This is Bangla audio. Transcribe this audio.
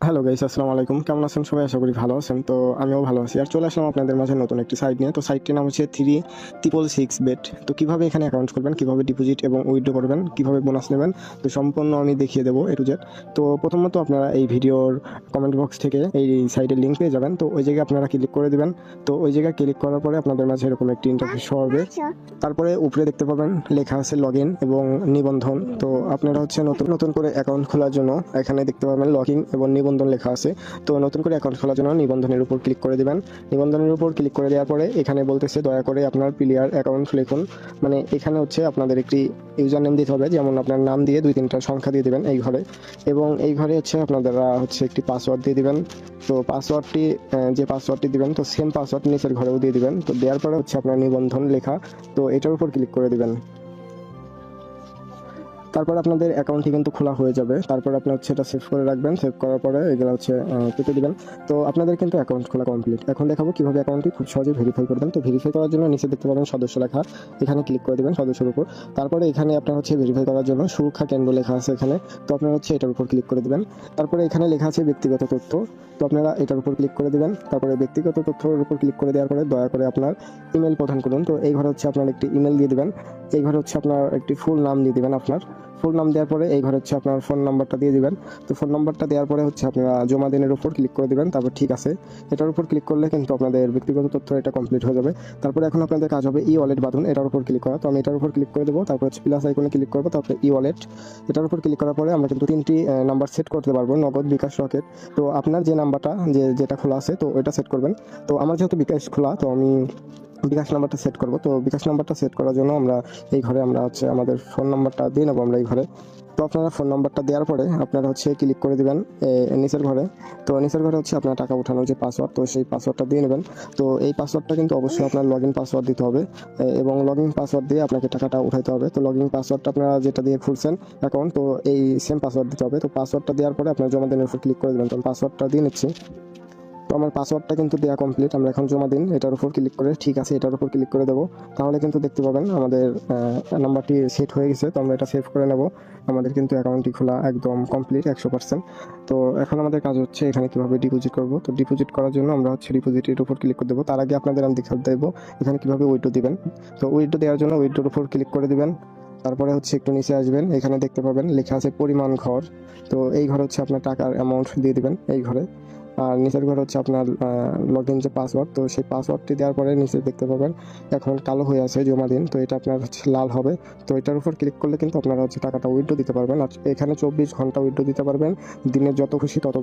হ্যালো গাইস, আসসালামু আলাইকুম। কেমন আছেন সবাই? আশা করি ভালো আছেন। তো আমিও ভালো আছি। আর চলে আসলাম আপনাদের মাঝে নতুন একটি সাইট নিয়ে। তো সাইটটির নাম হচ্ছে 3666bet। তো কিভাবে এখানে অ্যাকাউন্ট করবেন, কিভাবে ডিপোজিট এবং উইথড্র করবেন, কিভাবে বোনাস নেবেন, তো সম্পূর্ণ আমি দেখিয়ে দেবো A to Z। তো প্রথমত আপনারা এই ভিডিওর কমেন্ট বক্স থেকে এই সাইটের লিঙ্ক পেয়ে যাবেন। তো ওই জায়গায় আপনারা ক্লিক করে দিবেন। তো ওই জায়গায় ক্লিক করার পরে আপনাদের মাঝে এরকম একটি ইন্টারফেস শো হবে। তারপরে উপরে দেখতে পাবেন লেখা আছে লগ ইন এবং নিবন্ধন। তো আপনারা হচ্ছে নতুন নতুন করে অ্যাকাউন্ট খোলার জন্য এখানে দেখতে পাবেন লগ ইন এবং নিবন্ধন লেখা আছে। তো নতুন করে অ্যাকাউন্ট খোলার জন্য নিবন্ধনের উপর ক্লিক করে দিবেন। নিবন্ধনের উপর ক্লিক করে দেওয়ার পরে এখানে বলতেছে দয়া করে আপনার প্লেয়ার অ্যাকাউন্ট লিখুন। মানে এখানে হচ্ছে আপনাদের একটি ইউজার নেম দিতে হবে, যেমন আপনার নাম দিয়ে 2-3টা সংখ্যা দিয়ে দেবেন এই ঘরে, এবং এই ঘরে হচ্ছে আপনারা হচ্ছে একটি পাসওয়ার্ড দিয়ে দিবেন। তো পাসওয়ার্ডটি যে পাসওয়ার্ডটি দিবেন তো সেম পাসওয়ার্ড নিচের ঘরেও দিয়ে দিবেন। তো দেওয়ার পরে হচ্ছে আপনার নিবন্ধন লেখা, তো এটার উপর ক্লিক করে দিবেন। তারপর আপনাদের অ্যাকাউন্টটি কিন্তু খোলা হয়ে যাবে। তারপর আপনি হচ্ছে এটা সেভ করে রাখবেন। সেভ করার পরে এগুলো হচ্ছে কেটে দিবেন। তো আপনাদের কিন্তু অ্যাকাউন্ট খোলা কমপ্লিট। এখন দেখাবো কিভাবে অ্যাকাউন্টটি খুব সহজে ভেরিফাই করবেন। তো ভেরিফাই করার জন্য নিচে দেখতে পাবেন সদস্য লেখা, এখানে ক্লিক করে দেবেন সদস্যের উপর। তারপরে এখানে আপনার হচ্ছে ভেরিফাই করার জন্য সুরক্ষা কেন্দ্র লেখা আছে এখানে, তো আপনারা হচ্ছে এটার উপর ক্লিক করে দেবেন। তারপরে এখানে লেখা আছে ব্যক্তিগত তথ্য, তো আপনারা এটার উপর ক্লিক করে দেবেন। তারপরে ব্যক্তিগত তথ্যের উপর ক্লিক করে দেওয়ার পরে দয়া করে আপনার ইমেল প্রদান করুন। তো এই ঘরে হচ্ছে আপনার একটি ইমেল দিয়ে দেবেন। এই ঘরে হচ্ছে আপনার একটি ফুল নাম দিয়ে দেবেন। আপনার ফুল নাম দেওয়ার পরে এই ঘরে হচ্ছে আপনার ফোন নাম্বারটা দিয়ে দিবেন। তো ফোন নাম্বারটা দেওয়ার পরে হচ্ছে আপনারা জমা দিনের উপর ক্লিক করে দিবেন। তারপর ঠিক আছে, এটার উপর ক্লিক করলে কিন্তু আপনাদের ব্যক্তিগত তথ্য এটা কমপ্লিট হয়ে যাবে। তারপরে এখন আপনাদের কাজ হবে ই ওয়ালেট বাটন, এটার উপর ক্লিক করা। তো আমি এটার উপর ক্লিক করে দেবো। তারপর হচ্ছে প্লাস আইকনে ক্লিক করবো, তারপরে ই ওয়ালেট, এটার উপর ক্লিক করার পরে আমরা কিন্তু 3টি নাম্বার সেট করতে পারবো, নগদ, বিকাশ, রকেট। তো আপনার যে নাম্বারটা যেটা খোলা আছে তো ওইটা সেট করবেন। তো আমার যেহেতু বিকাশ খোলা, তো আমি বিকাশ নাম্বারটা সেট করব। তো বিকাশ নাম্বারটা সেট করার জন্য আমরা এই ঘরে আমরা হচ্ছে আমাদের ফোন নাম্বারটা দিয়ে নেবো আমরা এই ঘরে। তো আপনারা ফোন নাম্বারটা দেওয়ার পরে আপনারা হচ্ছে ক্লিক করে দিবেন নিচের ঘরে। তো নিচের ঘরে হচ্ছে আপনার টাকা ওঠানোর যে পাসওয়ার্ড, তো সেই পাসওয়ার্ডটা দিয়ে নেবেন। তো এই পাসওয়ার্ডটা কিন্তু অবশ্যই আপনার লগ ইন পাসওয়ার্ড দিতে হবে, এবং লগ ইন পাসওয়ার্ড দিয়ে আপনাকে টাকাটা উঠাইতে হবে। তো লগ ইন পাসওয়ার্ডটা আপনারা যেটা দিয়ে খুলছেন অ্যাকাউন্ট, তো এই সেম পাসওয়ার্ড দিতে হবে। তো পাসওয়ার্ডটা দেওয়ার পরে আপনার জমা দিনের উপর ক্লিক করে দেবেন। তো আমি পাসওয়ার্ডটা দিয়ে নিচ্ছি। তো আমার পাসওয়ার্ডটা কিন্তু দেওয়া কমপ্লিট। আমরা এখন জমা দিন, এটার উপর ক্লিক করে ঠিক আছে এটার উপর ক্লিক করে দেবো। তাহলে কিন্তু দেখতে পাবেন আমাদের নাম্বারটি সেট হয়ে গেছে। তো আমরা এটা সেভ করে নেব। আমাদের কিন্তু অ্যাকাউন্টটি খোলা একদম কমপ্লিট 100%। তো এখন আমাদের কাজ হচ্ছে এখানে কীভাবে ডিপোজিট করব। তো ডিপোজিট করার জন্য আমরা হচ্ছে ডিপোজিটের উপর ক্লিক করে দেবো। তার আগে আপনাদের আমি দেখাতে দেবো এখানে কীভাবে উইথড্র দিবেন। তো উইথড্র দেওয়ার জন্য উইথড্রোর উপর ক্লিক করে দিবেন। তারপরে হচ্ছে একটু নিচে আসবেন, এখানে দেখতে পাবেন লেখা আছে পরিমাণ ঘর। তো এই ঘরে হচ্ছে আপনার টাকার অ্যামাউন্ট দিয়ে দিবেন এই ঘরে। আর নিচের ঘরে হচ্ছে আপনার লগ ইন যে পাসওয়ার্ড, তো সেই পাসওয়ার্ডটি দেওয়ার পরে নিচে দেখতে পাবেন এখন কালো হয়ে আছে জমা দিন, তো এটা আপনার হচ্ছে লাল হবে। তো এটার উপর ক্লিক করলে কিন্তু আপনারা হচ্ছে টাকাটা উইথড্র দিতে পারবেন। আর এখানে 24 ঘন্টা উইথড্র দিতে পারবেন, দিনের যত খুশি তত